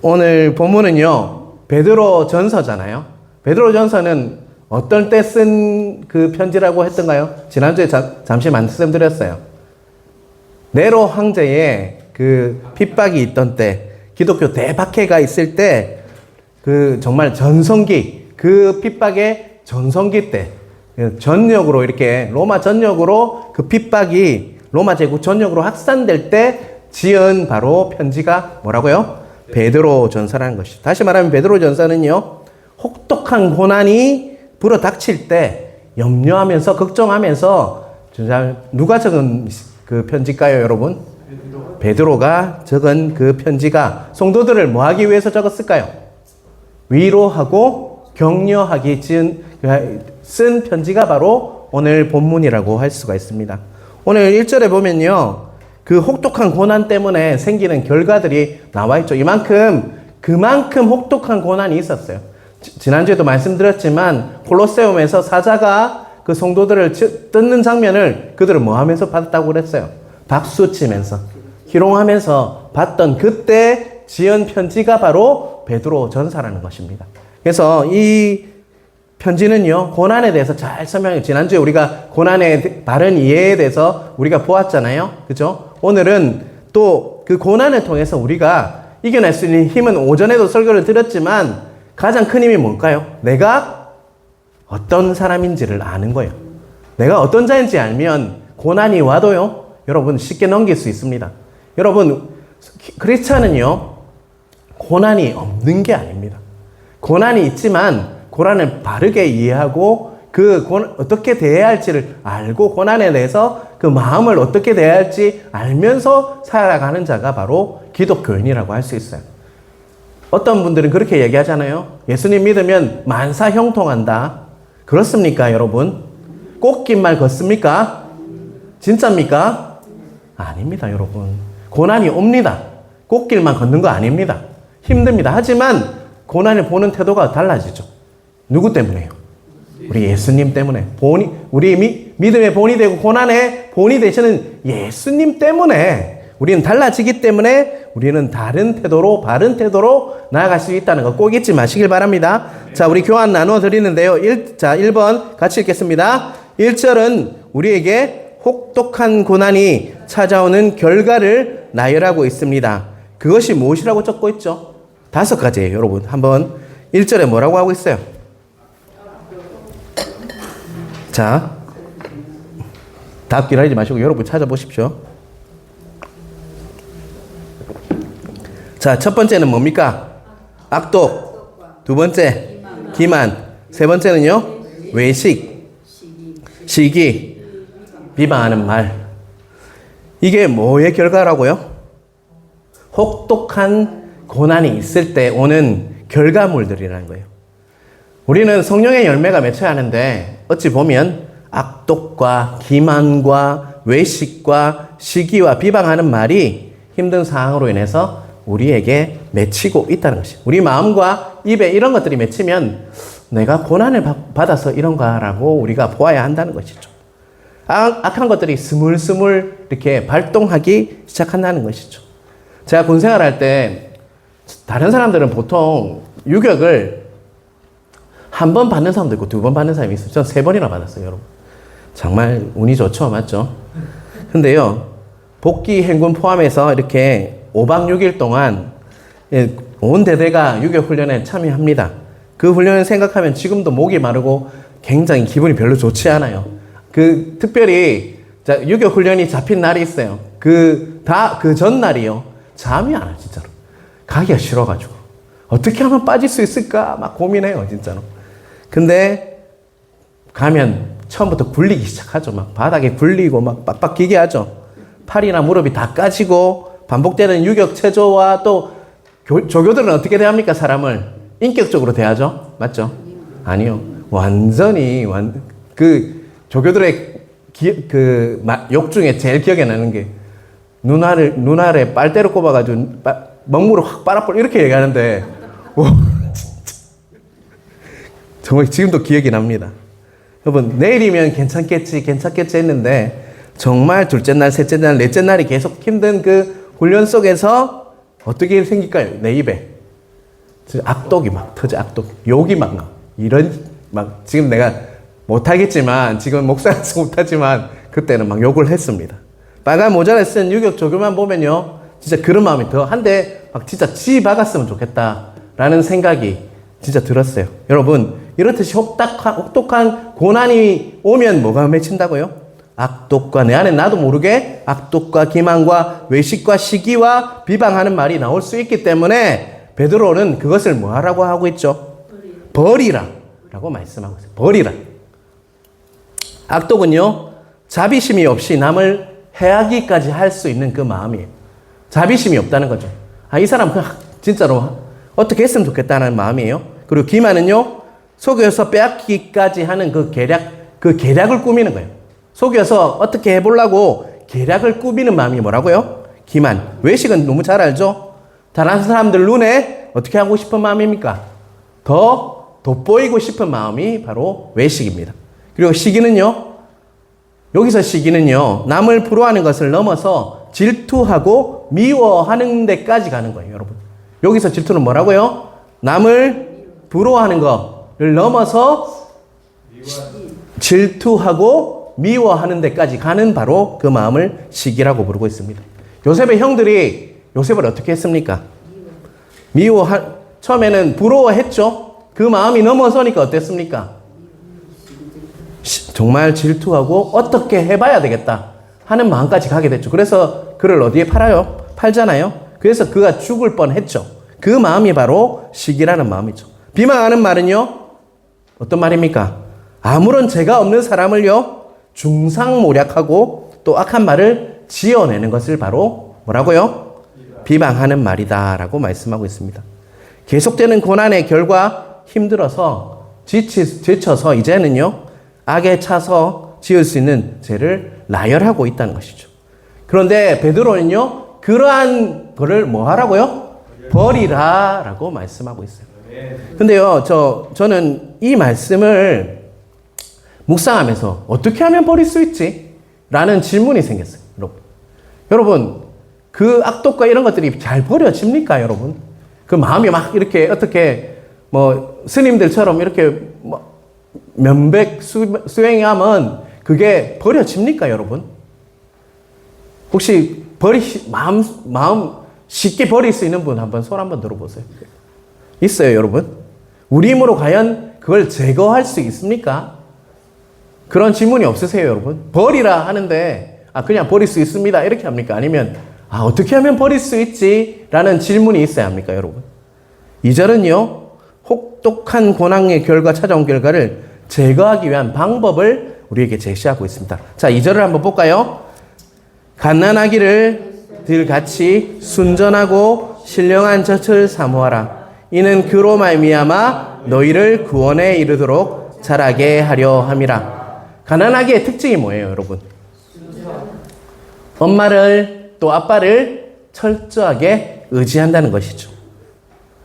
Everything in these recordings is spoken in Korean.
오늘 본문은요, 베드로 전서잖아요. 베드로 전서는 어떤 때 쓴 그 편지라고 했던가요? 지난주에 잠시 말씀드렸어요. 네로 황제의 그 핍박이 있던 때, 기독교 대박해가 있을 때, 그 정말 전성기, 그 핍박의 전성기 때, 전역으로 이렇게 로마 전역으로 그 핍박이 로마 제국 전역으로 확산될 때 지은 바로 편지가 뭐라고요? 베드로 전서라는 것이죠. 다시 말하면 베드로 전서는요, 혹독한 고난이 불어닥칠 때 염려하면서 걱정하면서 누가 적은 그 편지일까요, 여러분? 베드로가 적은 그 편지가 성도들을 뭐 하기 위해서 적었을까요? 위로하고 격려하기 쓴 편지가 바로 오늘 본문이라고 할 수가 있습니다. 오늘 1절에 보면요, 그 혹독한 고난 때문에 생기는 결과들이 나와 있죠. 그만큼 혹독한 고난이 있었어요. 지난주에도 말씀드렸지만 콜로세움에서 사자가 그 성도들을 뜯는 장면을 그들은 뭐 하면서 봤다고 그랬어요? 박수 치면서, 희롱하면서 봤던 그때 지은 편지가 바로 베드로 전서라는 것입니다. 그래서 이 편지는요, 고난에 대해서 잘 설명해요. 지난주에 우리가 고난의 바른 이해에 대해서 우리가 보았잖아요. 그죠? 오늘은 또 그 고난을 통해서 우리가 이겨낼 수 있는 힘은 오전에도 설교를 드렸지만 가장 큰 힘이 뭘까요? 내가 어떤 사람인지를 아는 거예요. 내가 어떤 자인지 알면 고난이 와도요, 여러분 쉽게 넘길 수 있습니다. 여러분, 크리스찬은요, 고난이 없는 게 아닙니다. 고난이 있지만 고난을 바르게 이해하고 어떻게 대해야 할지를 알고 고난에 대해서 그 마음을 어떻게 대해야 할지 알면서 살아가는 자가 바로 기독교인이라고 할 수 있어요. 어떤 분들은 그렇게 얘기하잖아요. 예수님 믿으면 만사 형통한다. 그렇습니까, 여러분? 꽃깃말 걷습니까? 진짜입니까? 아닙니다, 여러분. 고난이 옵니다. 꽃길만 걷는 거 아닙니다. 힘듭니다. 하지만 고난을 보는 태도가 달라지죠. 누구 때문에요? 우리 예수님 때문에. 우리 믿음의 본이 되고 고난의 본이 되시는 예수님 때문에 우리는 달라지기 때문에 우리는 다른 태도로, 바른 태도로 나아갈 수 있다는 거 꼭 잊지 마시길 바랍니다. 자, 우리 교환 나누어 드리는데요. 1번 같이 읽겠습니다. 1절은 우리에게 혹독한 고난이 찾아오는 결과를 나열하고 있습니다. 그것이 무엇이라고 적고 있죠? 5가지예요, 여러분. 한번 1절에 뭐라고 하고 있어요? 자, 답기를 하지 마시고 여러분 찾아보십시오. 자, 첫 번째는 뭡니까? 악독. 두 번째, 기만. 세 번째는요? 외식, 시기, 비방하는 말. 이게 뭐의 결과라고요? 혹독한 고난이 있을 때 오는 결과물들이라는 거예요. 우리는 성령의 열매가 맺혀야 하는데 어찌 보면 악독과 기만과 외식과 시기와 비방하는 말이 힘든 상황으로 인해서 우리에게 맺히고 있다는 것이에요. 우리 마음과 입에 이런 것들이 맺히면 내가 고난을 받아서 이런가라고 우리가 보아야 한다는 것이죠. 악한 것들이 스물스물 이렇게 발동하기 시작한다는 것이죠. 제가 군생활할 때 다른 사람들은 보통 유격을 한 번 받는 사람도 있고 2번 받는 사람이 있어요. 저는 3번이나 받았어요, 여러분. 정말 운이 좋죠, 맞죠? 근데요, 복귀 행군 포함해서 이렇게 5박 6일 동안 온 대대가 유격 훈련에 참여합니다. 그 훈련을 생각하면 지금도 목이 마르고 굉장히 기분이 별로 좋지 않아요. 특별히 유격 훈련이 잡힌 날이 있어요. 그 전날이요. 잠이 안 와요, 진짜로. 가기가 싫어가지고. 어떻게 하면 빠질 수 있을까? 막 고민해요, 진짜로. 근데 가면 처음부터 굴리기 시작하죠. 막 바닥에 굴리고 막 빡빡 기게 하죠. 팔이나 무릎이 다 까지고 반복되는 유격체조와 또 조교들은 어떻게 대합니까? 사람을 인격적으로 대하죠. 맞죠? 아니요. 완전히 조교들의 욕 중에 제일 기억에 나는 게 눈알에 빨대로 꼽아가지고 먹물을 확 빨아버려 이렇게 얘기하는데 정말 지금도 기억이 납니다. 여러분, 내일이면 괜찮겠지 했는데 정말 둘째 날, 셋째 날, 넷째 날이 계속 힘든 그 훈련 속에서 어떻게 생길까요? 내 입에 악독이 막 터져. 악독 욕이 막 나. 이런 막 지금 내가 못하겠지만 지금 목사라서 못하지만 그때는 막 욕을 했습니다. 빨간 모자를 쓴 유격 조교만 보면요 진짜 그런 마음이 더 한데 막 진짜 지 박았으면 좋겠다라는 생각이 진짜 들었어요. 여러분 이렇듯이 혹독한 고난이 오면 뭐가 맺힌다고요? 악독과 내 안에 나도 모르게 악독과 기만과 외식과 시기와 비방하는 말이 나올 수 있기 때문에 베드로는 그것을 뭐하라고 하고 있죠? 버리라 라고 말씀하고 있어요. 버리라. 악독은요 자비심이 없이 남을 해하기까지 할 수 있는 그 마음이에요. 자비심이 없다는 거죠. 아, 이 사람 진짜로 어떻게 했으면 좋겠다는 마음이에요. 그리고 기만은요 속여서 빼앗기까지 하는 그 계략을 꾸미는 거예요. 속여서 어떻게 해보려고 계략을 꾸미는 마음이 뭐라고요? 기만. 외식은 너무 잘 알죠? 다른 사람들 눈에 어떻게 하고 싶은 마음입니까? 더 돋보이고 싶은 마음이 바로 외식입니다. 그리고 시기는요, 여기서 시기는요, 남을 부러워하는 것을 넘어서 질투하고 미워하는 데까지 가는 거예요, 여러분. 여기서 질투는 뭐라고요? 남을 부러워하는 것을 넘어서 질투하고 미워하는 데까지 가는 바로 그 마음을 시기라고 부르고 있습니다. 요셉의 형들이 요셉을 어떻게 했습니까? 처음에는 부러워했죠. 그 마음이 넘어서니까 어땠습니까? 정말 질투하고 어떻게 해봐야 되겠다 하는 마음까지 가게 됐죠. 그래서 그를 어디에 팔아요? 팔잖아요. 그래서 그가 죽을 뻔했죠. 그 마음이 바로 시기라는 마음이죠. 비방하는 말은요, 어떤 말입니까? 아무런 죄가 없는 사람을요, 중상모략하고 또 악한 말을 지어내는 것을 바로 뭐라고요? 비방하는 말이다라고 말씀하고 있습니다. 계속되는 고난의 결과 힘들어서 지쳐서 이제는요, 악에 차서 지을 수 있는 죄를 나열하고 있다는 것이죠. 그런데 베드로는요, 그러한 거를 뭐 하라고요? 버리라라고 말씀하고 있어요. 근데요, 저는 이 말씀을 묵상하면서 어떻게 하면 버릴 수 있지? 라는 질문이 생겼어요, 여러분, 그 악독과 이런 것들이 잘 버려집니까, 여러분? 그 마음이 막 이렇게 어떻게 스님들처럼 이렇게 면백 수행하면 그게 버려집니까, 여러분? 혹시 마음 쉽게 버릴 수 있는 분 한번 손 한번 들어보세요. 있어요, 여러분? 우리 힘으로 과연 그걸 제거할 수 있습니까? 그런 질문이 없으세요, 여러분? 버리라 하는데, 그냥 버릴 수 있습니다. 이렇게 합니까? 아니면, 어떻게 하면 버릴 수 있지? 라는 질문이 있어야 합니까, 여러분? 2절은요, 혹독한 고난의 결과, 찾아온 결과를 제거하기 위한 방법을 우리에게 제시하고 있습니다. 자, 2절을 한번 볼까요? 갓난아기를 들같이 순전하고 신령한 젖을 사모하라. 이는 그로 말미암아 너희를 구원에 이르도록 자라게 하려 함이라. 갓난아기의 특징이 뭐예요, 여러분? 엄마를 또 아빠를 철저하게 의지한다는 것이죠.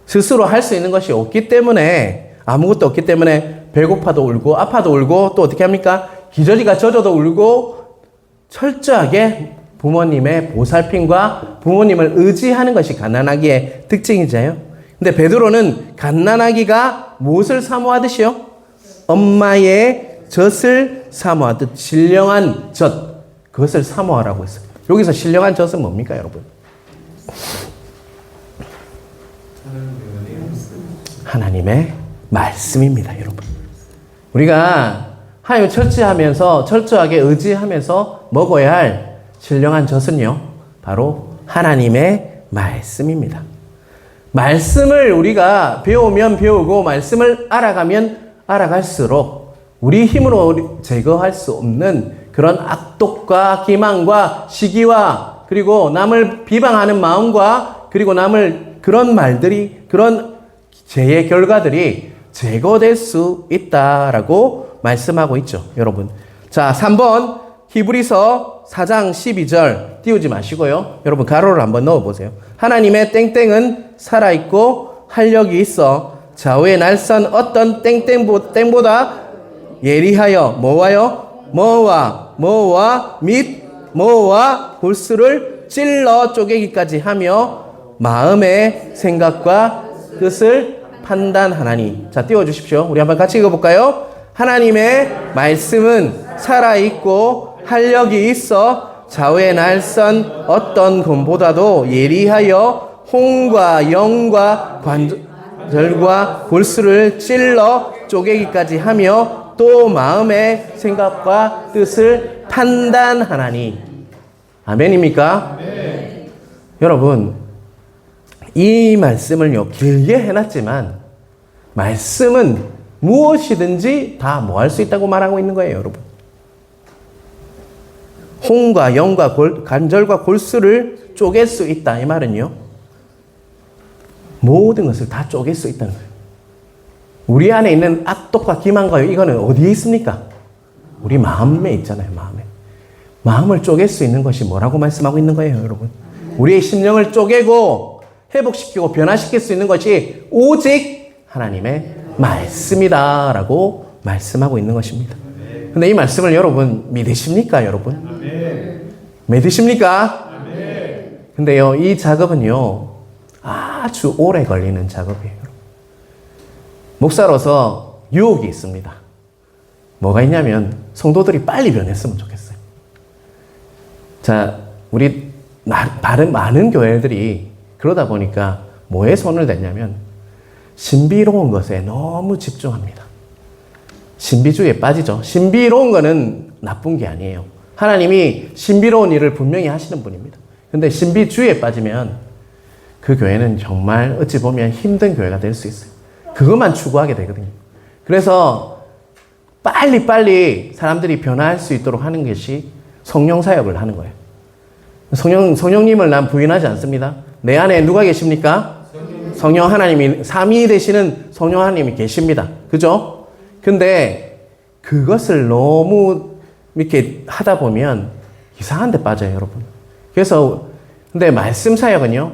스스로 할 수 있는 것이 없기 때문에, 아무것도 없기 때문에 배고파도 울고 아파도 울고 또 어떻게 합니까? 기저귀가 젖어도 울고 철저하게 부모님의 보살핌과 부모님을 의지하는 것이 갓난아기의 특징이잖아요. 근데 베드로는 갓난아기가 무엇을 사모하듯이요? 엄마의 젖을 사모하듯 신령한 젖, 그것을 사모하라고 했어요. 여기서 신령한 젖은 뭡니까, 여러분? 하나님의 말씀입니다, 여러분. 우리가 하나님을 철저하게 의지하면서 먹어야 할 신령한 젖은요, 바로 하나님의 말씀입니다. 말씀을 우리가 배우면 배우고 말씀을 알아가면 알아갈수록 우리 힘으로 제거할 수 없는 그런 악독과 기만과 시기와 그리고 남을 비방하는 마음과 그리고 남을 그런 말들이, 그런 죄의 결과들이 제거될 수 있다라고 말씀하고 있죠, 여러분. 자, 3번 히브리서 4장 12절 띄우지 마시고요. 여러분 가로를 한번 넣어보세요. 하나님의 땡땡은 살아있고 활력이 있어 좌우에 날선 어떤 땡땡보다 예리하여 뭐와 및 뭐와 골수를 찔러 쪼개기까지 하며 마음의 생각과 뜻을 판단하나니. 자, 띄워주십시오. 우리 한번 같이 읽어볼까요? 하나님의 말씀은 살아있고 활력이 있어 좌우의 날선 어떤 검보다도 예리하여 혼과 영과 관절과 골수를 찔러 쪼개기까지 하며 또 마음의 생각과 뜻을 판단하나니. 아멘입니까? 아멘. 여러분, 이 말씀을요 길게 해놨지만 말씀은 무엇이든지 다 뭐 할 수 있다고 말하고 있는 거예요, 여러분. 혼과 영과 관절과 골수를 쪼갤 수 있다, 이 말은요 모든 것을 다 쪼갤 수 있다는 거예요. 우리 안에 있는 악독과 기만과요, 이거는 어디에 있습니까? 우리 마음에 있잖아요. 마음을 쪼갤 수 있는 것이 뭐라고 말씀하고 있는 거예요, 여러분? 우리의 심령을 쪼개고 회복시키고 변화시킬 수 있는 것이 오직 하나님의 말씀이다 라고 말씀하고 있는 것입니다. 근데 이 말씀을 여러분 믿으십니까, 여러분? 믿으십니까? 근데요, 이 작업은요 아주 오래 걸리는 작업이에요. 목사로서 유혹이 있습니다. 뭐가 있냐면 성도들이 빨리 변했으면 좋겠어요. 자, 우리 많은 교회들이 그러다 보니까 뭐에 손을 댔냐면 신비로운 것에 너무 집중합니다. 신비주의에 빠지죠. 신비로운 거는 나쁜 게 아니에요. 하나님이 신비로운 일을 분명히 하시는 분입니다. 근데 신비주의에 빠지면 그 교회는 정말 어찌 보면 힘든 교회가 될 수 있어요. 그것만 추구하게 되거든요. 그래서 빨리빨리 사람들이 변화할 수 있도록 하는 것이 성령 사역을 하는 거예요. 성령님을 난 부인하지 않습니다. 내 안에 누가 계십니까? 성령 하나님이, 삼위 되시는 성령 하나님이 계십니다. 그죠? 근데 그것을 너무 이렇게 하다 보면 이상한 데 빠져요, 여러분. 그래서 근데 말씀 사역은요,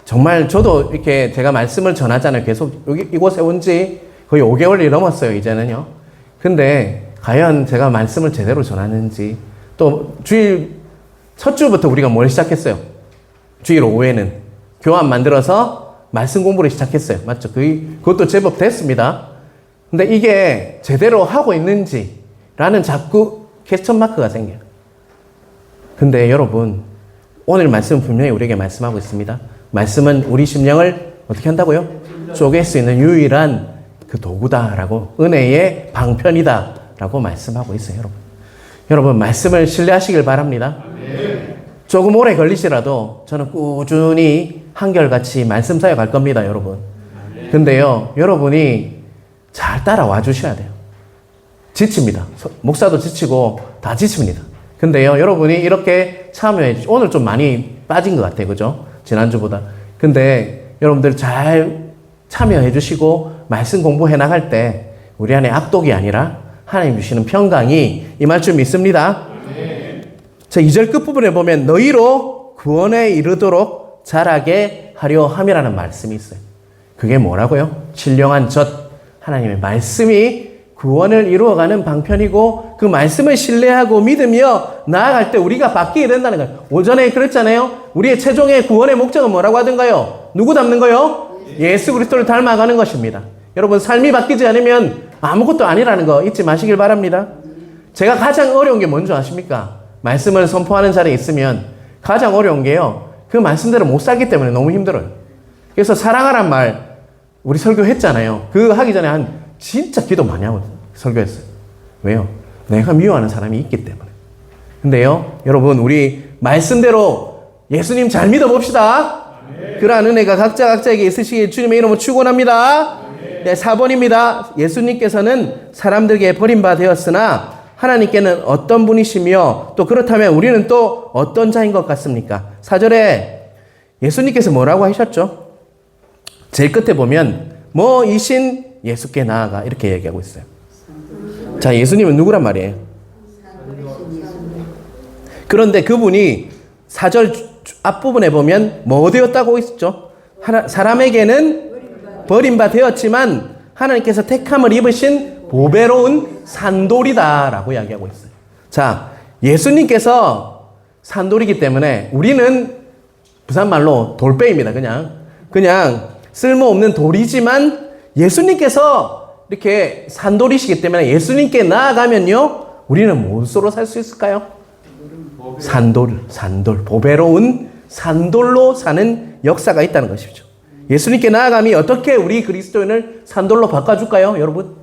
정말 저도 이렇게 제가 말씀을 전하잖아요. 계속 이곳에 온 지 거의 5개월이 넘었어요, 이제는요. 근데 과연 제가 말씀을 제대로 전하는지, 또 주일 첫 주부터 우리가 뭘 시작했어요? 주일 오후에는 교환 만들어서 말씀 공부를 시작했어요. 맞죠? 그것도 제법 됐습니다. 근데 이게 제대로 하고 있는지라는 자꾸 퀘스천 마크가 생겨요. 근데 여러분, 오늘 말씀은 분명히 우리에게 말씀하고 있습니다. 말씀은 우리 심령을 어떻게 한다고요? 쪼갤 수 있는 유일한 그 도구다라고, 은혜의 방편이다라고 말씀하고 있어요, 여러분. 여러분, 말씀을 신뢰하시길 바랍니다. 조금 오래 걸리시라도 저는 꾸준히 한결같이 말씀 사역할 겁니다, 여러분. 근데요, 여러분이 잘 따라와 주셔야 돼요. 지칩니다. 목사도 지치고 다 지칩니다. 근데요, 여러분이 이렇게 참여해 주시고, 오늘 좀 많이 빠진 것 같아요, 그죠? 지난주보다. 근데 여러분들 잘 참여해 주시고 말씀 공부해 나갈 때 우리 안에 압독이 아니라 하나님 주시는 평강이 임할 줄 믿습니다. 자, 2절 끝부분에 보면 너희로 구원에 이르도록 자라게 하려 함이라는 말씀이 있어요. 그게 뭐라고요? 신령한 젖, 하나님의 말씀이 구원을 이루어가는 방편이고, 그 말씀을 신뢰하고 믿으며 나아갈 때 우리가 바뀌게 된다는 거예요. 오전에 그랬잖아요. 우리의 최종의 구원의 목적은 뭐라고 하던가요? 누구 닮는 거요? 예수 그리스도를 닮아가는 것입니다. 여러분, 삶이 바뀌지 않으면 아무것도 아니라는 거 잊지 마시길 바랍니다. 제가 가장 어려운 게 뭔지 아십니까? 말씀을 선포하는 자리에 있으면 가장 어려운 게요, 그 말씀대로 못 살기 때문에 너무 힘들어요. 그래서 사랑하란 말 우리 설교했잖아요. 그거 하기 전에 진짜 기도 많이 하고 설교했어요. 왜요? 내가 미워하는 사람이 있기 때문에. 근데요, 여러분, 우리 말씀대로 예수님 잘 믿어봅시다. 그러한 은혜가 각자에게 있으시길 주님의 이름으로 축원합니다. 네, 4번입니다. 예수님께서는 사람들에게 버림받았으나 하나님께는 어떤 분이시며, 또 그렇다면 우리는 또 어떤 자인 것 같습니까? 4절에 예수님께서 뭐라고 하셨죠? 제일 끝에 보면 뭐이신 예수께 나아가, 이렇게 얘기하고 있어요. 자, 예수님은 누구란 말이에요? 그런데 그분이 4절 앞부분에 보면 뭐 되었다고 있었죠? 사람에게는 버림바 되었지만 하나님께서 택함을 입으신 보배로운 산돌이다라고 이야기하고 있어요. 자, 예수님께서 산돌이기 때문에 우리는 부산말로 돌빼입니다. 그냥 쓸모없는 돌이지만 예수님께서 이렇게 산돌이시기 때문에 예수님께 나아가면요, 우리는 무엇으로 살 수 있을까요? 산돌, 보배로운 산돌로 사는 역사가 있다는 것이죠. 예수님께 나아감이 어떻게 우리 그리스도인을 산돌로 바꿔줄까요, 여러분?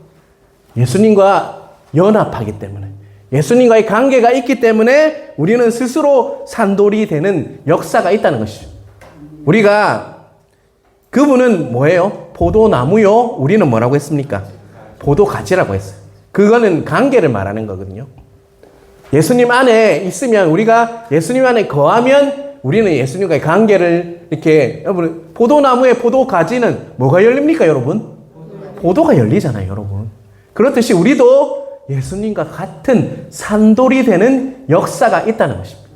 예수님과 연합하기 때문에, 예수님과의 관계가 있기 때문에 우리는 스스로 산돌이 되는 역사가 있다는 것이죠. 우리가, 그분은 뭐예요? 포도나무요. 우리는 뭐라고 했습니까? 포도가지라고 했어요. 그거는 관계를 말하는 거거든요. 예수님 안에 있으면, 우리가 예수님 안에 거하면 우리는 예수님과의 관계를 이렇게, 여러분, 포도나무의 포도가지는 뭐가 열립니까, 여러분? 포도가 열리잖아요, 여러분. 그렇듯이 우리도 예수님과 같은 산돌이 되는 역사가 있다는 것입니다.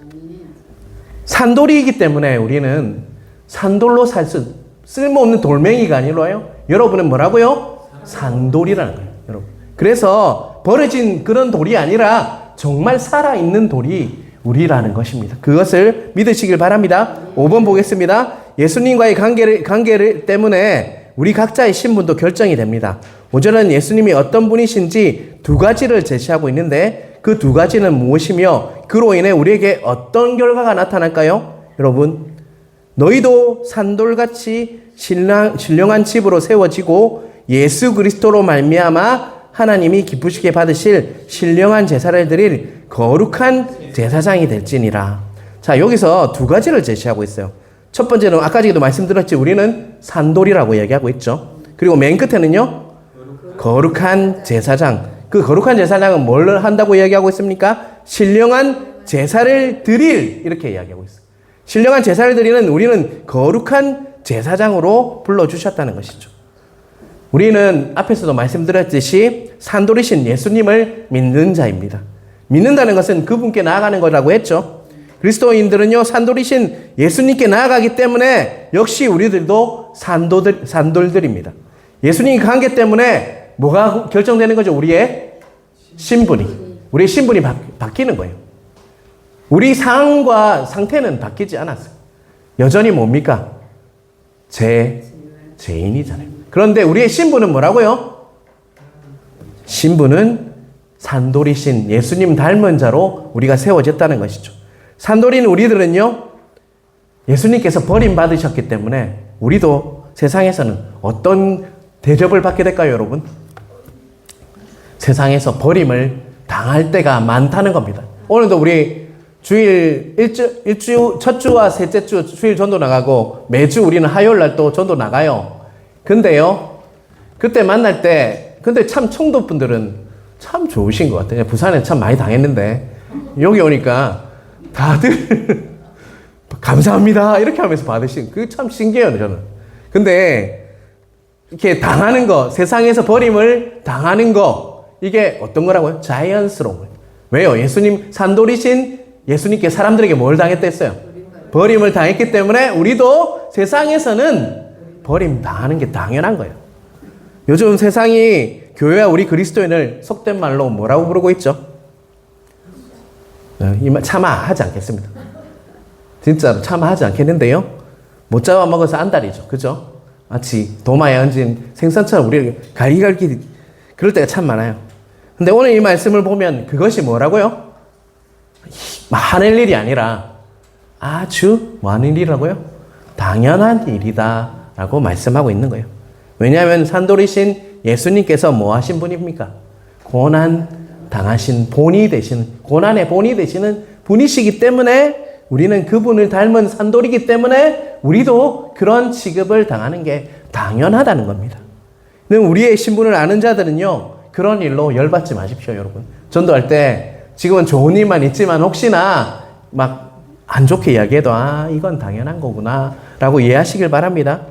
산돌이이기 때문에 우리는 산돌로 쓸모없는 돌멩이가 아니라요. 여러분은 뭐라고요? 산돌이라는 거예요, 여러분. 그래서 버려진 그런 돌이 아니라 정말 살아있는 돌이 우리라는 것입니다. 그것을 믿으시길 바랍니다. 5번 보겠습니다. 예수님과의 관계를 때문에 우리 각자의 신분도 결정이 됩니다. 5절은 예수님이 어떤 분이신지 두 가지를 제시하고 있는데 그 두 가지는 무엇이며 그로 인해 우리에게 어떤 결과가 나타날까요? 여러분, 너희도 산돌같이 신령한 집으로 세워지고 예수 그리스도로 말미암아 하나님이 기쁘시게 받으실 신령한 제사를 드릴 거룩한 제사장이 될지니라. 자, 여기서 두 가지를 제시하고 있어요. 첫 번째는 아까도 말씀드렸지, 우리는 산돌이라고 얘기하고 있죠. 그리고 맨 끝에는요, 거룩한 제사장. 그 거룩한 제사장은 뭘 한다고 얘기하고 있습니까? 신령한 제사를 드릴, 이렇게 이야기하고 있어요. 신령한 제사를 드리는 우리는 거룩한 제사장으로 불러주셨다는 것이죠. 우리는 앞에서도 말씀드렸듯이 산돌이신 예수님을 믿는 자입니다. 믿는다는 것은 그분께 나아가는 거라고 했죠. 그리스도인들은요, 산돌이신 예수님께 나아가기 때문에 역시 우리들도 산돌들입니다. 예수님 관계 때문에 뭐가 결정되는 거죠? 우리의 신분이 바뀌는 거예요. 우리 상황과 상태는 바뀌지 않았어요. 여전히 뭡니까? 죄인이잖아요. 그런데 우리의 신분은 뭐라고요? 신분은 산돌이신 예수님 닮은 자로 우리가 세워졌다는 것이죠. 산돌인 우리들은요, 예수님께서 버림받으셨기 때문에 우리도 세상에서는 어떤 대접을 받게 될까요, 여러분? 세상에서 버림을 당할 때가 많다는 겁니다. 오늘도 우리 주일 첫 주와 셋째 주 주일 전도 나가고 매주 우리는 화요일 날 또 전도 나가요. 근데요, 그때 만날 때, 근데 참 청도분들은 참 좋으신 것 같아요. 부산에 참 많이 당했는데 여기 오니까 다들 감사합니다 이렇게 하면서 받으신, 그게 참 신기해요, 저는. 근데 이렇게 당하는 거, 세상에서 버림을 당하는 거, 이게 어떤 거라고요? 자연스러운 거예요. 왜요? 예수님 산돌이신 예수님께 사람들에게 뭘 당했댔어요? 버림을 당했기 때문에 우리도 세상에서는 버림 당하는 게 당연한 거예요. 요즘 세상이 교회와 우리 그리스도인을 속된 말로 뭐라고 부르고 있죠? 이 말 차마 하지 않겠습니다. 진짜로 차마 하지 않겠는데요. 못 잡아먹어서 안달이죠. 그죠? 마치 도마에 얹은 생선처럼 우리를 갈기갈기 그럴 때가 참 많아요. 근데 오늘 이 말씀을 보면 그것이 뭐라고요? 하늘 일이 아니라 아주 많은 일이라고요? 당연한 일이다 라고 말씀하고 있는 거예요. 왜냐하면 산돌이신 예수님께서 뭐 하신 분입니까? 고난 당하신 본이 되시는, 고난의 본이 되시는 분이시기 때문에 우리는 그분을 닮은 산돌이기 때문에 우리도 그런 취급을 당하는 게 당연하다는 겁니다. 우리의 신분을 아는 자들은요, 그런 일로 열받지 마십시오, 여러분. 전도할 때 지금은 좋은 일만 있지만 혹시나 막 안 좋게 이야기해도 이건 당연한 거구나 라고 이해하시길 바랍니다.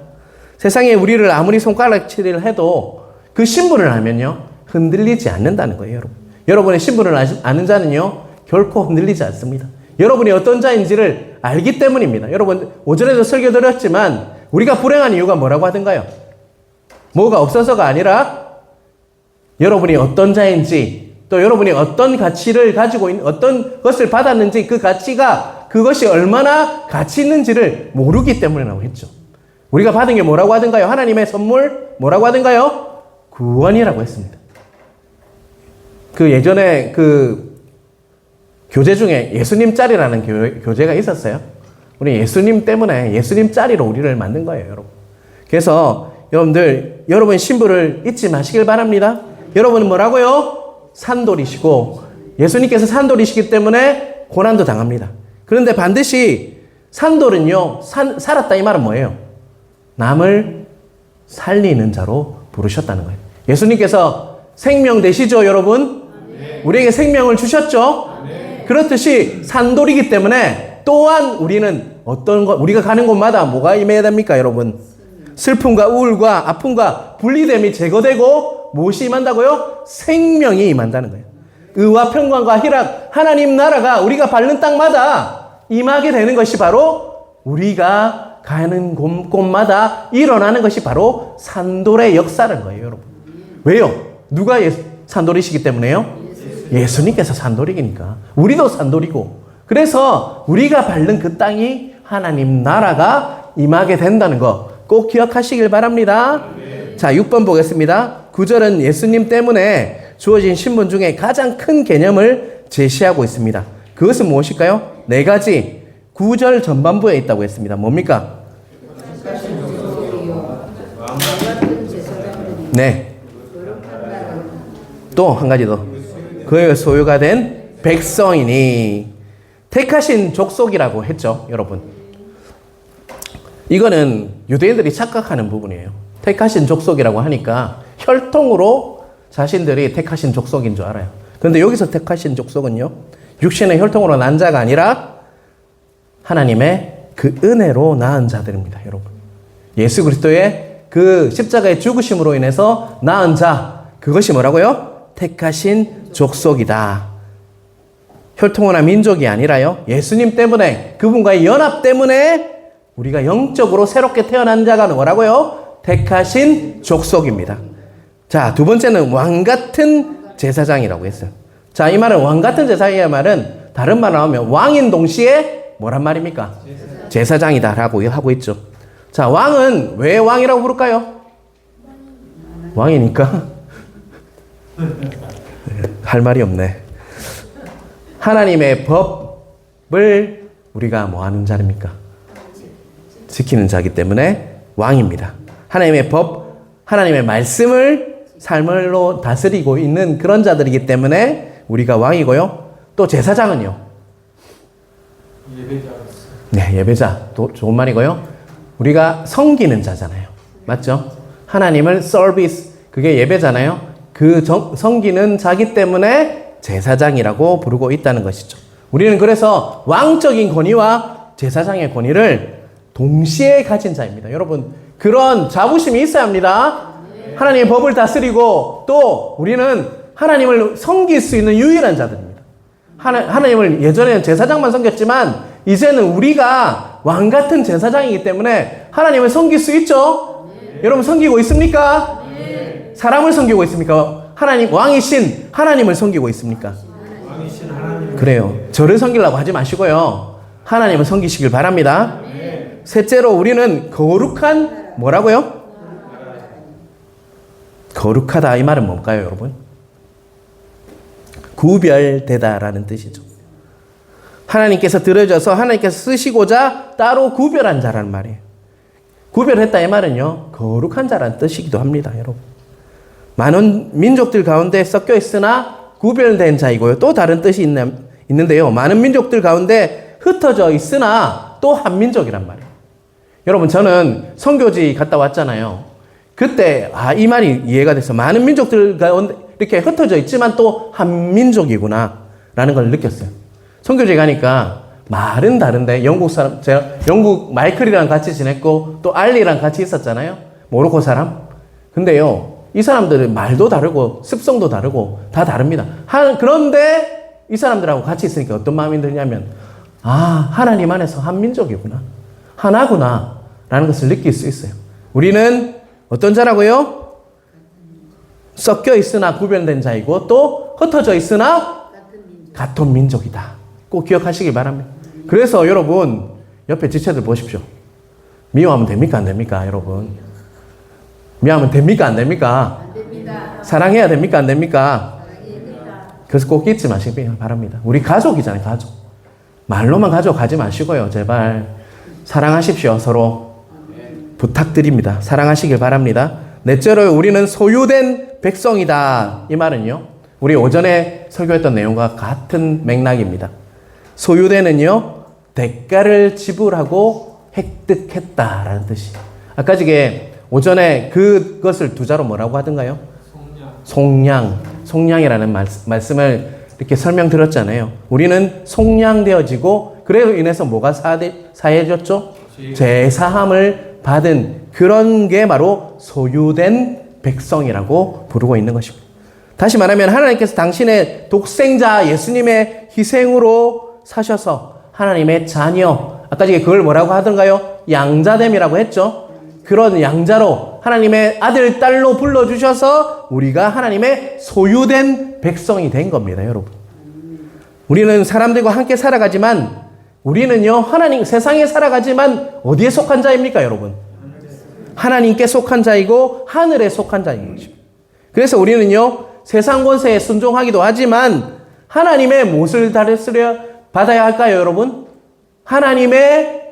세상에 우리를 아무리 손가락질을 해도 그 신분을 알면요, 흔들리지 않는다는 거예요, 여러분. 여러분의 신분을 아는 자는요, 결코 흔들리지 않습니다. 여러분이 어떤 자인지를 알기 때문입니다. 여러분, 오전에도 설교 드렸지만 우리가 불행한 이유가 뭐라고 하던가요? 뭐가 없어서가 아니라 여러분이 어떤 자인지, 또 여러분이 어떤 가치를 가지고 있는, 어떤 것을 받았는지 그 가치가 그것이 얼마나 가치 있는지를 모르기 때문이라고 했죠. 우리가 받은 게 뭐라고 하던가요? 하나님의 선물 뭐라고 하던가요? 구원이라고 했습니다. 그 예전에 그 교재 중에 예수님 짤이라는 교재가 있었어요. 우리 예수님 때문에 예수님 짤이로 우리를 만든 거예요, 여러분. 그래서 여러분들, 여러분 신부를 잊지 마시길 바랍니다. 여러분은 뭐라고요? 산돌이시고 예수님께서 산돌이시기 때문에 고난도 당합니다. 그런데 반드시 산돌은요, 살았다 이 말은 뭐예요? 남을 살리는 자로 부르셨다는 거예요. 예수님께서 생명 되시죠, 여러분? 우리에게 생명을 주셨죠? 그렇듯이 산돌이기 때문에 또한 우리는 우리가 가는 곳마다 뭐가 임해야 됩니까, 여러분? 슬픔과 우울과 아픔과 분리됨이 제거되고 무엇이 임한다고요? 생명이 임한다는 거예요. 의와 평강과 희락, 하나님 나라가 우리가 밟는 땅마다 임하게 되는 것이 바로 우리가 가는 곳마다 일어나는 것이 바로 산돌의 역사라는 거예요, 여러분. 왜요? 누가 산돌이시기 때문에요? 예수님께서 산돌이니까. 우리도 산돌이고. 그래서 우리가 밟는 그 땅이 하나님 나라가 임하게 된다는 거 꼭 기억하시길 바랍니다. 자, 6번 보겠습니다. 9절은 예수님 때문에 주어진 신분 중에 가장 큰 개념을 제시하고 있습니다. 그것은 무엇일까요? 4가지 9절 전반부에 있다고 했습니다. 뭡니까? 네. 또 한 가지 더. 그의 소유가 된 백성이니 택하신 족속이라고 했죠, 여러분. 이거는 유대인들이 착각하는 부분이에요. 택하신 족속이라고 하니까 혈통으로 자신들이 택하신 족속인 줄 알아요. 그런데 여기서 택하신 족속은요, 육신의 혈통으로 난 자가 아니라 하나님의 그 은혜로 낳은 자들입니다, 여러분. 예수 그리스도의 그 십자가의 죽으심으로 인해서 낳은 자, 그것이 뭐라고요? 택하신 족속이다. 혈통이나 민족이 아니라요, 예수님 때문에, 그분과의 연합 때문에 우리가 영적으로 새롭게 태어난 자가 뭐라고요? 택하신 족속입니다. 자, 두 번째는 왕같은 제사장이라고 했어요. 자, 이 말은 왕같은 제사장이라는 말은 다른 말로 하면 왕인 동시에 뭐란 말입니까? 제사장이다 라고 하고 있죠. 자, 왕은 왜 왕이라고 부를까요? 왕이니까? 할 말이 없네. 하나님의 법을 우리가 뭐 하는 자입니까? 지키는 자이기 때문에 왕입니다. 하나님의 법, 하나님의 말씀을 삶으로 다스리고 있는 그런 자들이기 때문에 우리가 왕이고요. 또 제사장은요? 예배자. 네, 예배자. 또 좋은 말이고요. 우리가 섬기는 자잖아요. 맞죠? 하나님을 서비스, 그게 예배잖아요. 그 섬기는 자기 때문에 제사장이라고 부르고 있다는 것이죠. 우리는 그래서 왕적인 권위와 제사장의 권위를 동시에 가진 자입니다. 여러분, 그런 자부심이 있어야 합니다. 하나님의 법을 다스리고 또 우리는 하나님을 섬길 수 있는 유일한 자들입니다. 하나님을 예전에는 제사장만 섬겼지만 이제는 우리가 왕같은 제사장이기 때문에 하나님을 섬길 수 있죠? 여러분 섬기고 있습니까? 사람을 섬기고 있습니까? 하나님, 왕이신 하나님을 섬기고 있습니까? 그래요. 저를 섬기려고 하지 마시고요. 하나님을 섬기시길 바랍니다. 셋째로 우리는 거룩한 뭐라고요? 거룩하다 이 말은 뭘까요, 여러분? 구별되다라는 뜻이죠. 하나님께서 들어줘서 하나님께서 쓰시고자 따로 구별한 자라는 말이에요. 구별했다 이 말은요, 거룩한 자라는 뜻이기도 합니다, 여러분. 많은 민족들 가운데 섞여 있으나 구별된 자이고요. 또 다른 뜻이 있는데요. 많은 민족들 가운데 흩어져 있으나 또 한 민족이란 말이에요. 여러분, 저는 선교지 갔다 왔잖아요. 그때 이 말이 이해가 돼서 많은 민족들 가운데 이렇게 흩어져 있지만 또 한 민족이구나 라는 걸 느꼈어요. 선교지 가니까 말은 다른데 영국 사람, 제가 영국 마이클이랑 같이 지냈고 또 알리랑 같이 있었잖아요. 모로코 사람. 근데요, 이 사람들은 말도 다르고 습성도 다르고 다 다릅니다. 그런데 이 사람들하고 같이 있으니까 어떤 마음이 드냐면, 하나님 안에서 한 민족이구나, 하나구나 라는 것을 느낄 수 있어요. 우리는 어떤 자라고요? 섞여 있으나 구별된 자이고 또 흩어져 있으나 같은 민족이다. 꼭 기억하시기 바랍니다. 그래서 여러분, 옆에 지체들 보십시오. 미워하면 됩니까? 안 됩니까? 여러분. 미워하면 됩니까? 안 됩니까? 안 됩니다. 사랑해야 됩니까? 안 됩니까? 사랑입니다. 그래서 꼭 잊지 마시기 바랍니다. 우리 가족이잖아요, 가족. 말로만 가족 가지 마시고요, 제발. 사랑하십시오, 서로. 부탁드립니다. 사랑하시길 바랍니다. 넷째로 우리는 소유된 백성이다. 이 말은요, 우리 오전에 설교했던 내용과 같은 맥락입니다. 소유되는요, 대가를 지불하고 획득했다라는 뜻이. 아까 저게 오전에 그것을 두 자로 뭐라고 하던가요? 속량이라는 말씀을 이렇게 설명드렸잖아요. 우리는 속량되어지고 그래로 인해서 뭐가 사해졌죠? 제사함을 받은 그런 게 바로 소유된 백성이라고 부르고 있는 것입니다. 다시 말하면 하나님께서 당신의 독생자 예수님의 희생으로 사셔서 하나님의 자녀, 아까 저게 그걸 뭐라고 하던가요? 양자됨이라고 했죠. 그런 양자로 하나님의 아들, 딸로 불러주셔서 우리가 하나님의 소유된 백성이 된 겁니다, 여러분. 우리는 사람들과 함께 살아가지만 우리는요, 세상에 살아가지만 어디에 속한 자입니까, 여러분? 하나님께 속한 자이고 하늘에 속한 자인 것입니다. 그래서 우리는요, 세상 권세에 순종하기도 하지만 하나님의 무엇을 받아야 할까요, 여러분? 하나님의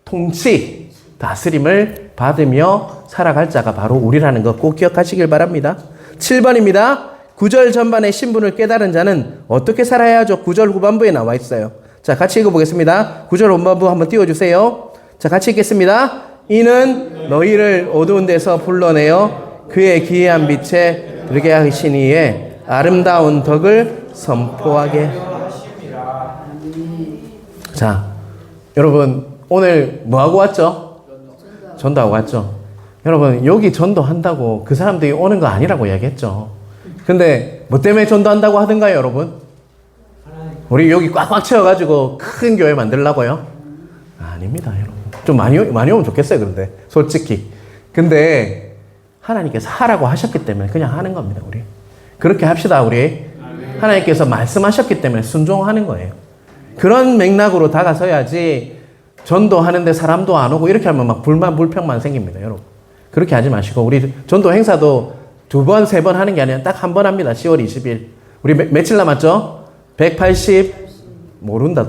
통치, 다스림을 받으며 살아갈 자가 바로 우리라는 것 꼭 기억하시길 바랍니다. 7번입니다. 9절 전반의 신분을 깨달은 자는 어떻게 살아야 하죠? 9절 후반부에 나와 있어요. 자, 같이 읽어보겠습니다. 9절 후반부 한번 띄워주세요. 자, 같이 읽겠습니다. 이는 너희를 어두운 데서 불러내어 그의 기이한 빛에 들게 하시니에 아름다운 덕을 선포하게. 자, 여러분 오늘 뭐하고 왔죠? 전도하고 왔죠. 여러분 여기 전도한다고 그 사람들이 오는 거 아니라고 이야기했죠. 근데 뭐 때문에 전도한다고 하던가요, 여러분? 우리 여기 꽉꽉 채워가지고 큰 교회 만들려고요? 아닙니다, 여러분. 좀 많이 오면 좋겠어요, 그런데 솔직히. 근데 하나님께서 하라고 하셨기 때문에 그냥 하는 겁니다, 우리. 그렇게 합시다, 우리. 하나님께서 말씀하셨기 때문에 순종하는 거예요. 그런 맥락으로 다가서야지 전도하는데 사람도 안 오고 이렇게 하면 막 불평만 생깁니다, 여러분. 그렇게 하지 마시고 우리 전도 행사도 2번, 3번 하는 게 아니라 딱 1번 합니다. 10월 20일. 우리 며칠 남았죠? mo른다.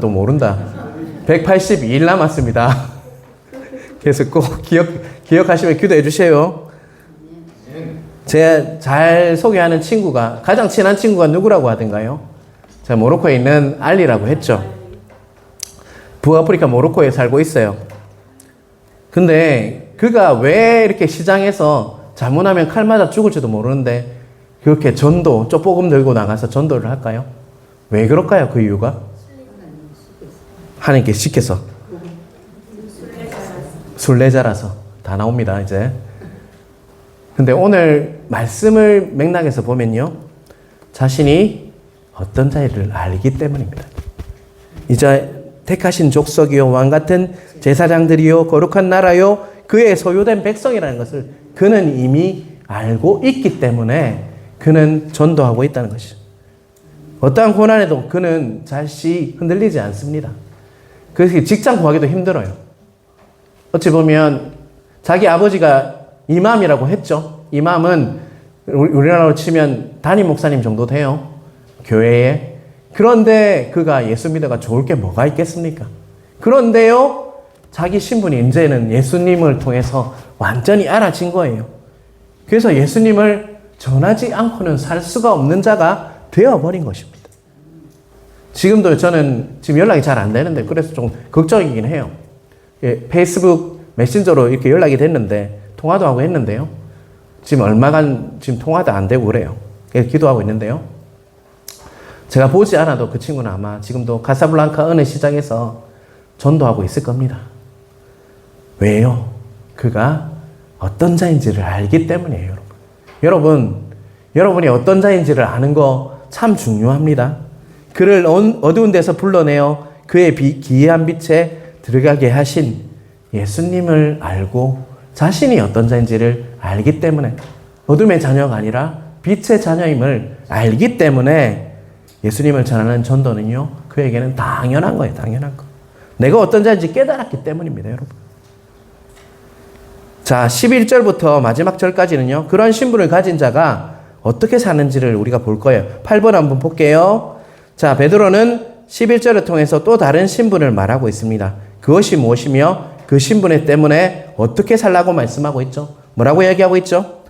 182일 남았습니다. 그래서 꼭 기억하시면 기도해 주세요. 제 잘 소개하는 친구가, 가장 친한 친구가 누구라고 하던가요? 제가 모로코에 있는 알리라고 했죠. 북아프리카 모로코에 살고 있어요. 근데 그가 왜 이렇게 시장에서 잘못하면 칼 맞아 죽을지도 모르는데 그렇게 쪽보금 들고 나가서 전도를 할까요? 왜 그럴까요? 그 이유가? 하나님께 시켜서. 순례자라서. 다 나옵니다, 이제. 근데 오늘 말씀을 맥락에서 보면요, 자신이 어떤 자리를 알기 때문입니다. 이제 택하신 족속이요, 왕같은 제사장들이요, 거룩한 나라요, 그의 소유된 백성이라는 것을 그는 이미 알고 있기 때문에 그는 전도하고 있다는 것이죠. 어떠한 고난에도 그는 잘시 흔들리지 않습니다. 그래서 직장 구하기도 힘들어요. 어찌 보면 자기 아버지가 이맘이라고 했죠. 이맘은 우리나라로 치면 담임 목사님 정도 돼요, 교회에. 그런데 그가 예수 믿어가 좋을 게 뭐가 있겠습니까? 그런데요, 자기 신분이 이제는 예수님을 통해서 완전히 알아진 거예요. 그래서 예수님을 전하지 않고는 살 수가 없는 자가 되어버린 것입니다. 지금도 저는 지금 연락이 잘 안 되는데 그래서 좀 걱정이긴 해요. 페이스북 메신저로 이렇게 연락이 됐는데 통화도 하고 했는데요. 지금 얼마간 지금 통화도 안 되고 그래요. 그래서 기도하고 있는데요. 제가 보지 않아도 그 친구는 아마 지금도 카사블랑카 어느 시장에서 전도하고 있을 겁니다. 왜요? 그가 어떤 자인지를 알기 때문이에요, 여러분. 여러분이 어떤 자인지를 아는 거 참 중요합니다. 그를 어두운 데서 불러내어 그의 기이한 빛에 들어가게 하신 예수님을 알고 자신이 어떤 자인지를 알기 때문에, 어둠의 자녀가 아니라 빛의 자녀임을 알기 때문에 예수님을 전하는 전도는요, 그에게는 당연한 거예요, 당연한 거. 내가 어떤 자인지 깨달았기 때문입니다, 여러분. 자, 11절부터 마지막 절까지는요, 그런 신분을 가진 자가 어떻게 사는지를 우리가 볼 거예요. 8번 한번 볼게요. 자, 베드로는 11절을 통해서 또 다른 신분을 말하고 있습니다. 그것이 무엇이며 그 신분 때문에 어떻게 살라고 말씀하고 있죠? 뭐라고 얘기하고 있죠?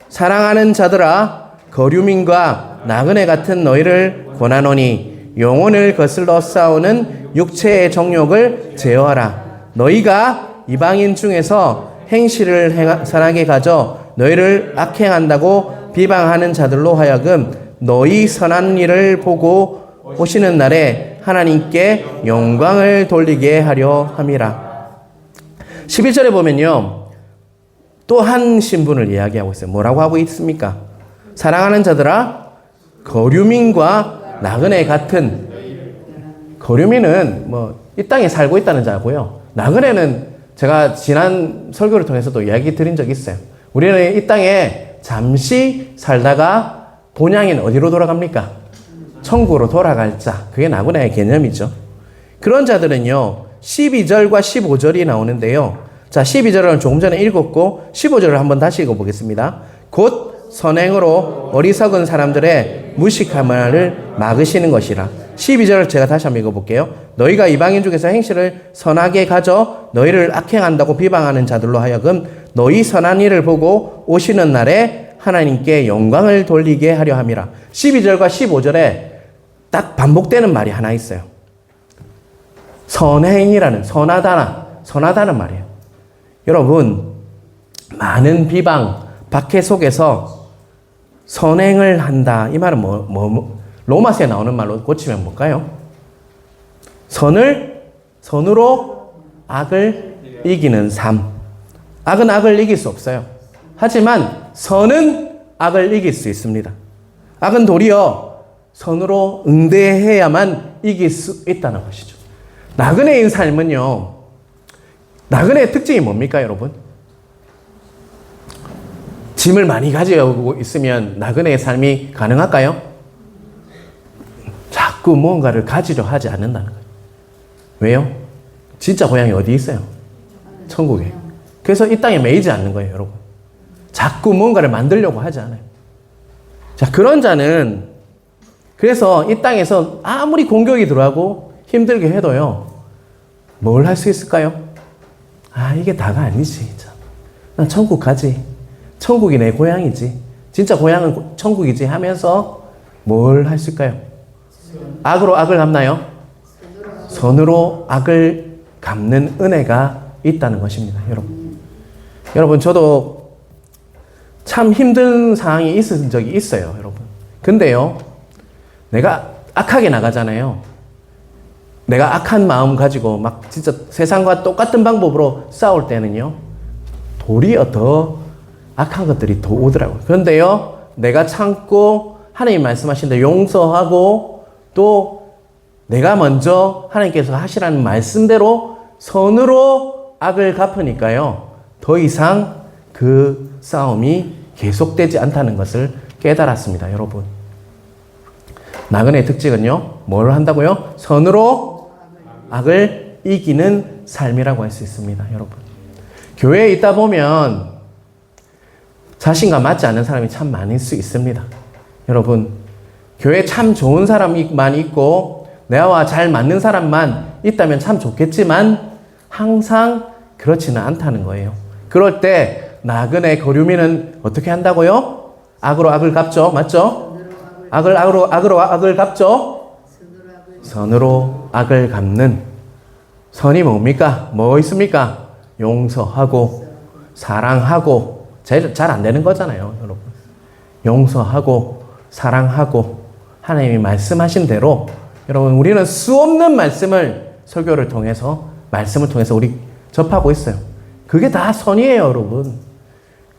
사랑하는 자들아, 거류민과 나그네 같은 너희를 권하노니 영혼을 거슬러 싸우는 육체의 정욕을 제어하라. 너희가 이방인 중에서 행실을 선하게 가져 너희를 악행한다고 비방하는 자들로 하여금 너희 선한 일을 보고 오시는 날에 하나님께 영광을 돌리게 하려 함이라. 11절에 보면요, 또 한 신분을 이야기하고 있어요. 뭐라고 하고 있습니까? 사랑하는 자들아, 거류민과 나그네 같은, 거류민은 이 땅에 살고 있다는 자고요. 나그네는 제가 지난 설교를 통해서도 이야기 드린 적이 있어요. 우리는 이 땅에 잠시 살다가 본향인 어디로 돌아갑니까? 천국으로 돌아갈 자. 그게 나그네의 개념이죠. 그런 자들은요, 12절과 15절이 나오는데요. 자, 12절은 조금 전에 읽었고 15절을 한번 다시 읽어보겠습니다. 곧 선행으로 어리석은 사람들의 무식함을 막으시는 것이라. 12절을 제가 다시 한번 읽어볼게요. 너희가 이방인 중에서 행실을 선하게 가져 너희를 악행한다고 비방하는 자들로 하여금 너희 선한 일을 보고 오시는 날에 하나님께 영광을 돌리게 하려 함이라. 12절과 15절에 딱 반복되는 말이 하나 있어요. 선행이라는, 선하다는 말이에요. 여러분, 많은 비방, 박해 속에서 선행을 한다. 이 말은 로마서에 나오는 말로 고치면 뭘까요? 선으로 악을 이기는 삶. 악은 악을 이길 수 없어요. 하지만 선은 악을 이길 수 있습니다. 악은 도리어 선으로 응대해야만 이길 수 있다는 것이죠. 나그네인 삶은요, 나그네의 특징이 뭡니까, 여러분? 짐을 많이 가지고 있으면 나그네의 삶이 가능할까요? 자꾸 무언가를 가지려 하지 않는다는 거예요. 왜요? 진짜 고향이 어디 있어요? 천국에. 그래서 이 땅에 매이지 않는 거예요, 여러분. 자꾸 무언가를 만들려고 하지 않아요. 자, 그런 자는 그래서 이 땅에서 아무리 공격이 들어가고 힘들게 해도요, 뭘 할 수 있을까요? 이게 다가 아니지. 난 천국 가지. 천국이 내 고향이지. 진짜 고향은 천국이지 하면서 뭘 할 수 있을까요? 악으로 악을 갚나요? 선으로 악을 갚는 은혜가 있다는 것입니다, 여러분. 여러분, 저도 참 힘든 상황이 있은 적이 있어요, 여러분. 근데요, 내가 악하게 나가잖아요. 내가 악한 마음 가지고 막 진짜 세상과 똑같은 방법으로 싸울 때는요, 도리어 더 악한 것들이 더 오더라고요. 그런데요, 내가 참고 하나님 말씀하신 대로 용서하고 또 내가 먼저 하나님께서 하시라는 말씀대로 선으로 악을 갚으니까요, 더 이상 그 싸움이 계속되지 않다는 것을 깨달았습니다, 여러분. 나그네의 특징은요, 뭘 한다고요? 선으로 악을 이기는 삶이라고 할 수 있습니다, 여러분. 교회에 있다 보면 자신과 맞지 않는 사람이 참 많을 수 있습니다. 여러분, 교회에 참 좋은 사람만 있고 나와 잘 맞는 사람만 있다면 참 좋겠지만 항상 그렇지는 않다는 거예요. 그럴 때 나그네 거류민은 어떻게 한다고요? 악으로 악을 갚죠. 맞죠? 악으로 악을 갚죠. 선으로 악을 갚는. 선이 뭡니까? 뭐 있습니까? 용서하고 사랑하고. 잘 안 되는 거잖아요, 여러분. 용서하고 사랑하고 하나님이 말씀하신 대로, 여러분, 우리는 수없는 말씀을 설교를 통해서, 말씀을 통해서 우리 접하고 있어요. 그게 다 선이에요, 여러분.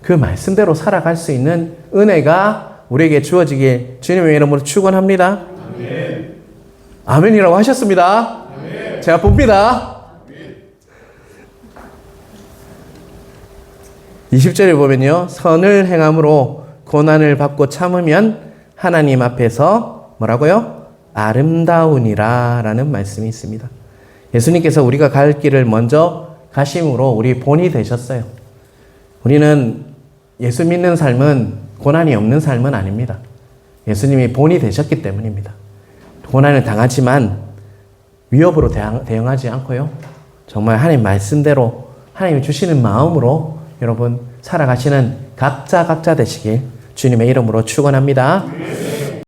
그 말씀대로 살아갈 수 있는 은혜가 우리에게 주어지길 주님의 이름으로 축원합니다. 아멘. 아멘이라고 하셨습니다. 아멘. 제가 봅니다. 20절에 보면요, 선을 행함으로 고난을 받고 참으면 하나님 앞에서 뭐라고요? 아름다우니라 라는 말씀이 있습니다. 예수님께서 우리가 갈 길을 먼저 가심으로 우리 본이 되셨어요. 우리는 예수 믿는 삶은 고난이 없는 삶은 아닙니다. 예수님이 본이 되셨기 때문입니다. 고난을 당하지만 위협으로 대응하지 않고요. 정말 하나님 말씀대로 하나님이 주시는 마음으로 여러분 살아가시는 각자 되시길 주님의 이름으로 축원합니다.